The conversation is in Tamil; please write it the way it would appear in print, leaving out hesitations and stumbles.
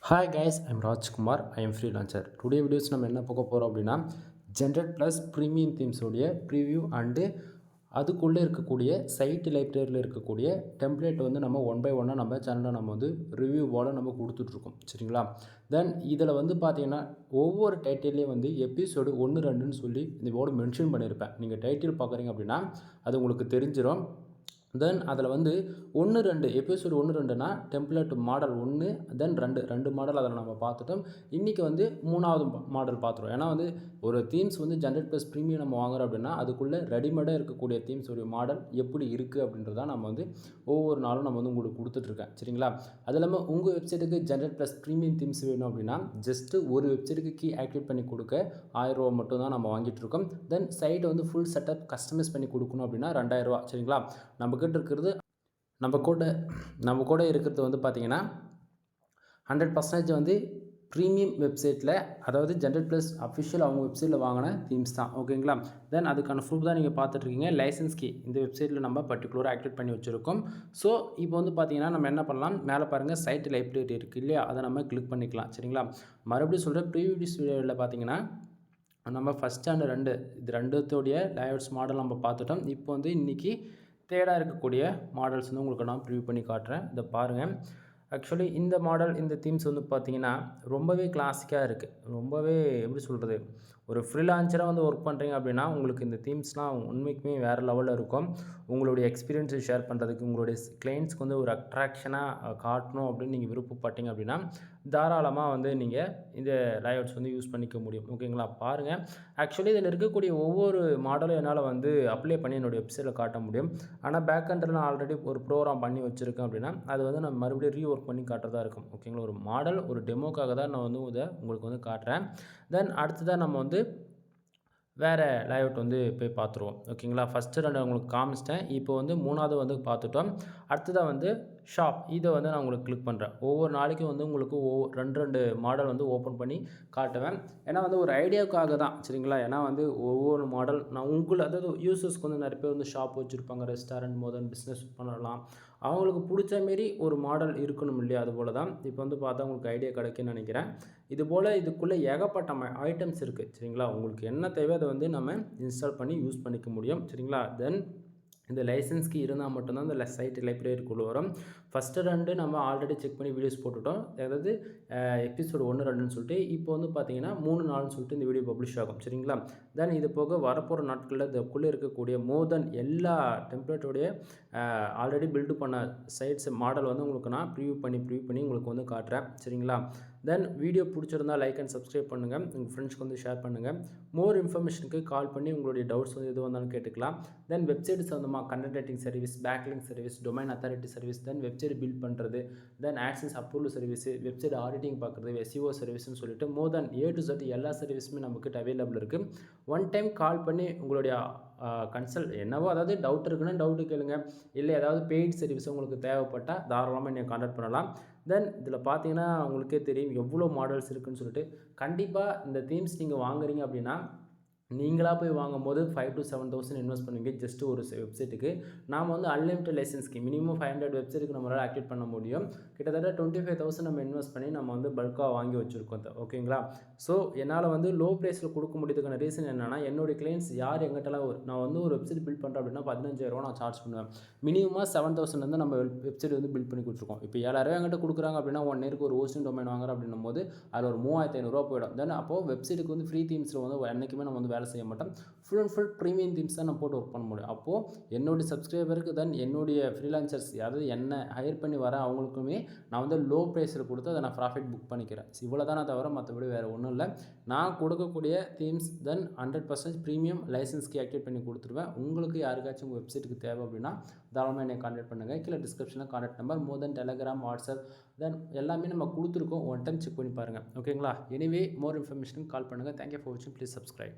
Hi guys, I'm Rajkumar. I am freelancer. Today videos நம்ம என்ன பார்க்க போகிறோம் அப்படின்னா ஜென்ரேட் ப்ளஸ் ப்ரீமியம் தீம்ஸோடைய ப்ரிவ்யூ அண்டு அதுக்குள்ளே இருக்கக்கூடிய சைட் லைப்ரரியில் இருக்கக்கூடிய டெம்ப்ளேட் வந்து நம்ம ஒன் பை ஒன்னாக நம்ம சேனலில் நம்ம வந்து ரிவ்யூ போல் நம்ம கொடுத்துட்ருக்கோம். சரிங்களா? தென் இதில் வந்து பார்த்தீங்கன்னா ஒவ்வொரு டைட்டில்லையும் வந்து எபிசோடு 1 2ன்னு சொல்லி இந்த போர்டு மென்ஷன் பண்ணியிருப்பேன். நீங்கள் டைட்டில் பார்க்குறீங்க அப்படின்னா அது உங்களுக்கு தெரிஞ்சிடும். தென் அதில் வந்து 1 2 எபிசோடு 1 2னா டெம்ப்ளேட் மாடல் 1 தென் 2 மாடல் அதில் நம்ம பார்த்துட்டோம். இன்றைக்கி வந்து 3வது மாடல் பார்த்துருவோம். ஏன்னா வந்து ஒரு தீம்ஸ் வந்து ஜென்ரேட் ப்ளஸ் ப்ரீமியம் நம்ம வாங்குறோம் அப்படின்னா அதுக்குள்ளே ரெடிமேடாக இருக்கக்கூடிய தீம்ஸோடைய மாடல் எப்படி இருக்குது அப்படின்றத நம்ம வந்து ஒவ்வொரு நாளும் நம்ம வந்து உங்களுக்கு கொடுத்துட்ருக்கேன். சரிங்களா? அது இல்லாமல் உங்கள் வெப்சைட்டுக்கு ஜென்ரேட் ப்ளஸ் ப்ரீமியம் தீம்ஸ் வேணும் அப்படின்னா ஜஸ்ட்டு ஒரு வெப்சைட்டுக்கு கீ ஆக்டிவேட் பண்ணி கொடுக்க 1000 ரூபா மட்டும் தான் நம்ம வாங்கிட்டு இருக்கோம். தென் சைட்டை வந்து ஃபுல் செட்டப் கஸ்டமைஸ் பண்ணி கொடுக்கணும் அப்படின்னா 2000 ரூபா. சரிங்களா? நம்மக்கிட்ட இருக்கிறது நம்ம கூட இருக்கிறது வந்து பார்த்திங்கன்னா 100% வந்து ப்ரீமியம் வெப்சைட்டில், அதாவது ஜென்ரேட் ப்ளஸ் அஃபிஷியல் அவங்க வெப்சைட்டில் வாங்கின தீம்ஸ் தான். ஓகேங்களா? தென் அதுக்கான ப்ரூஃப் தான் நீங்கள் பார்த்துட்ருக்கீங்க. லைசன்ஸ் கீ இந்த வெப்சைட்டில் நம்ம பர்டிகுலராக ஆக்டிவேட் பண்ணி வச்சுருக்கோம். ஸோ இப்போ வந்து பார்த்திங்கன்னா நம்ம என்ன பண்ணலாம், மேலே பாருங்கள் சைட் லைப்ரரி இருக்குது இல்லையா, அதை நம்ம கிளிக் பண்ணிக்கலாம். சரிங்களா? மறுபடியும் சொல்கிறேன், ப்ரீவியஸ் வீடியோவில் பார்த்தீங்கன்னா நம்ம ஃபஸ்ட் அண்ட் 2 இது 2த்தோடைய லேஅவுட்ஸ் மாடல் நம்ம பார்த்துட்டோம். இப்போ வந்து இன்றைக்கி தேர்டாக இருக்கக்கூடிய மாடல்ஸ் வந்து உங்களுக்கு நான் ப்ரிவ்யூ பண்ணி காட்டுறேன். இதை பாருங்கள். ஆக்சுவலி இந்த மாடல் இந்த தீம்ஸ் வந்து பார்த்திங்கன்னா ரொம்பவே கிளாசிக்காக இருக்குது. ரொம்பவே எப்படி சொல்கிறது, ஒரு ஃப்ரீலான்சராக வந்து ஒர்க் பண்ணுறீங்க அப்படின்னா உங்களுக்கு இந்த தீம்ஸ்லாம் உண்மைக்குமே வேறு லெவலில் இருக்கும். உங்களுடைய எக்ஸ்பீரியன்ஸை ஷேர் பண்ணுறதுக்கு, உங்களுடைய கிளைண்ட்ஸ்க்கு வந்து ஒரு அட்ராக்ஷனாக காட்டணும் அப்படின்னு நீங்கள் விருப்பப்பட்டீங்க அப்படின்னா தாராளமாக வந்து நீங்கள் இந்த லேஅவுட்ஸ் வந்து யூஸ் பண்ணிக்க முடியும். ஓகேங்களா? பாருங்கள். ஆக்சுவலி இதில் இருக்கக்கூடிய ஒவ்வொரு மாடலும் என்னால் வந்து அப்ளை பண்ணி என்னுடைய வெப்சைட்டில் காட்ட முடியும். ஆனால் பேக் எண்டில் நான் ஆல்ரெடி ஒரு ப்ரோக்ராம் பண்ணி வச்சுருக்கேன் அப்படின்னா அது வந்து நான் மறுபடியும் ரீஒர்க் பண்ணி காட்டுறதா இருக்கும். ஓகேங்களா? ஒரு மாடல் ஒரு டெமோக்காக தான் நான் வந்து இதை உங்களுக்கு வந்து காட்டுறேன். தென் அடுத்ததாக நம்ம வந்து வேறு லேஅவுட் வந்து போய் பார்த்துருவோம். ஓகேங்களா? ஃபஸ்ட்டு 2 உங்களுக்கு காமிச்சிட்டேன். இப்போ வந்து 3வது வந்து பார்த்துட்டோம். அடுத்ததாக வந்து ஷாப், இதை வந்து நான் உங்களுக்கு கிளிக் பண்ணுறேன். ஒவ்வொரு நாளைக்கும் வந்து உங்களுக்கு 2 மாடல் வந்து ஓப்பன் பண்ணி காட்டுவேன். ஏன்னா வந்து ஒரு ஐடியாவுக்காக தான். சரிங்களா? ஏன்னா வந்து ஒவ்வொரு மாடல் நான் அதாவது யூசர்ஸ்க்கு வந்து நிறைய பேர் வந்து ஷாப் வச்சுருப்பாங்க, ரெஸ்டாரண்ட் மோதன் பிஸ்னஸ் பண்ணலாம். அவங்களுக்கு பிடிச்ச மாரி ஒரு மாடல் இருக்கணும் இல்லையா? அதுபோல் தான் இப்போ வந்து பார்த்தா உங்களுக்கு ஐடியா கிடைக்குன்னு நினைக்கிறேன். இதுபோல் இதுக்குள்ளே ஏகப்பட்ட ஐட்டம்ஸ் இருக்குது. சரிங்களா? உங்களுக்கு என்ன தேவையோ அதை வந்து நம்ம இன்ஸ்டால் பண்ணி யூஸ் பண்ணிக்க முடியும். சரிங்களா? தென் இந்த லைசன்ஸ்க்கு இருந்தால் மட்டும்தான் இந்த சைட் லைப்ரரிக்குள்ளே வரும். ஃபஸ்ட்டு 2 நம்ம ஆல்ரெடி செக் பண்ணி வீடியோஸ் போட்டுவிட்டோம். அதாவது எபிசோடு 1 2ன்னு சொல்லிட்டு இப்போ வந்து பார்த்தீங்கன்னா 3 4ன்னு சொல்லிட்டு இந்த வீடியோ பப்ளிஷ் ஆகும். சரிங்களா? தென் இது போக வரப்போகிற நாட்களில் இதுக்குள்ளே இருக்கக்கூடிய மோர் தென் எல்லா டெம்ப்ளேட்டோடைய ஆல்ரெடி பில்டு பண்ண சைட்ஸ் மாடல் வந்து உங்களுக்கு நான் ப்ரிவ்யூ பண்ணி உங்களுக்கு வந்து காட்டுறேன். சரிங்களா? தென் வீடியோ பிடிச்சிருந்தா லைக் அண்ட் சப்ஸ்கிரைப் பண்ணுங்கள். உங்கள் ஃப்ரெண்ட்ஸ்க்கு வந்து ஷேர் பண்ணுங்கள். மோர் இன்ஃபர்மேஷனுக்கு கால் பண்ணி உங்களுடைய டவுட்ஸ் வந்து எது வந்தாலும் கேட்டுக்கலாம். தென் வெப்சைட் சம்மந்தமாக content writing service, backlink service, domain authority service, then website build பண்ணுறது, then AdSense approval service, website auditing பார்க்குறது, எஸ்இஓ சர்வீஸ்னு சொல்லிட்டு more then A to Z எல்லா சர்வீஸுமே நம்மக்கிட்ட அவைலபிள் இருக்குது. ஒன் டைம் கால் பண்ணி உங்களுடைய கன்சல்ட் என்னவோ, அதாவது டவுட் இருக்குன்னா டவுட்டு கேளுங்க. இல்லை ஏதாவது பெய்ட் சர்வீஸ் உங்களுக்கு தேவைப்பட்டால் தாராளமாக நீங்கள் கான்டாக்ட் பண்ணலாம். தென் இதில் பார்த்தீங்கன்னா உங்களுக்கே தெரியும் எவ்வளோ மாடல்ஸ் இருக்குதுன்னு சொல்லிட்டு. கண்டிப்பாக இந்த தீம்ஸ் நீங்கள் வாங்குறீங்க அப்படின்னா நீங்களாக போய் வாங்கும்போது 5,000 to 7,000 இன்வெஸ்ட் பண்ணுவீங்க ஜஸ்ட் ஒரு வெப்சைட்டுக்கு. நாம் வந்து அன்லிமிட்டட் லைசன்ஸ்க்கு மினிமம் 500 வெப்சைட்டுக்கு நம்மளால் ஆக்டிவேட் பண்ண முடியும். கிட்டத்தட்ட 25,000 நம்ம இன்வெஸ்ட் பண்ணி நம்ம வந்து பல்காக வாங்கி வச்சுருக்கோம். ஓகேங்களா? ஸோ என்னால் வந்து லோ ப்ரைஸில் கொடுக்க முடியதுக்கான ரீசன் என்னென்னா, என்னுடைய கிளைண்ட்ஸ் யார் எங்கிட்டலாம் நான் வந்து ஒரு வெப்சைட் பில்ட் பண்ணுறேன் அப்படின்னா 15,000 நான் சார்ஜ் பண்ணுவேன். மினிமமாக 7,000 வந்து நம்ம வெப்சைட் வந்து பில்ட் பண்ணி கொடுத்துருக்கோம். இப்போ 7,000 எங்கிட்ட கொடுக்குறாங்க அப்படின்னா 1 இயருக்கு ஒரு ஹோஸ்டிங் டொமைன் வாங்குறோம் அப்படின்னும் போது அதில் ஒரு 3,500 போயிடும். தென் அப்போது வெப்சைட்டுக்கு வந்து ஃப்ரீ தீம்ஸில் வந்து என்றைக்குமே நம்ம வந்து வேலை செய்ய மாட்டோம். Full and full premium themes தான் நம்ம போட்டு ஒர்க் பண்ண முடியும். அப்போது என்னுடைய சப்ஸ்கிரைபருக்கு தென் என்னுடைய ஃப்ரீலான்சர்ஸ் யாராவது என்ன ஹையர் பண்ணி வர அவங்களுக்குமே நான் வந்து லோ ப்ரைஸில் கொடுத்து அதை நான் ப்ராஃபிட் புக் பண்ணிக்கிறேன். இவ்வளோ தானே தவிர மற்றபடி வேறு ஒன்றும் இல்லை. நான் கொடுக்கக்கூடிய தீம்ஸ் தென் 100% ப்ரீமியம் லைசன்ஸ்க்கு ஆக்டிவேட் பண்ணி கொடுத்துருவேன். உங்களுக்கு யாருக்காச்சும் உங்கள் வெப்சைட்டுக்கு தேவை அப்படின்னா தாராளமாக என்னை கான்டாக்ட் பண்ணுங்கள். கீழே டிஸ்கிரிப்ஷனில் கான்டாக்ட் நம்பர் மோர் தென் டெலகிராம், வாட்ஸ்அப் தென் எல்லாமே நம்ம கொடுத்துருக்கோம். ஒன் டைம் செக் பண்ணி பாருங்கள். ஓகேங்களா? எனிவே மோர் இன்ஃபர்மேஷனுக்கு கால் பண்ணுங்கள். தேங்க்யூ ஃபார் வாட்சிங். Please subscribe.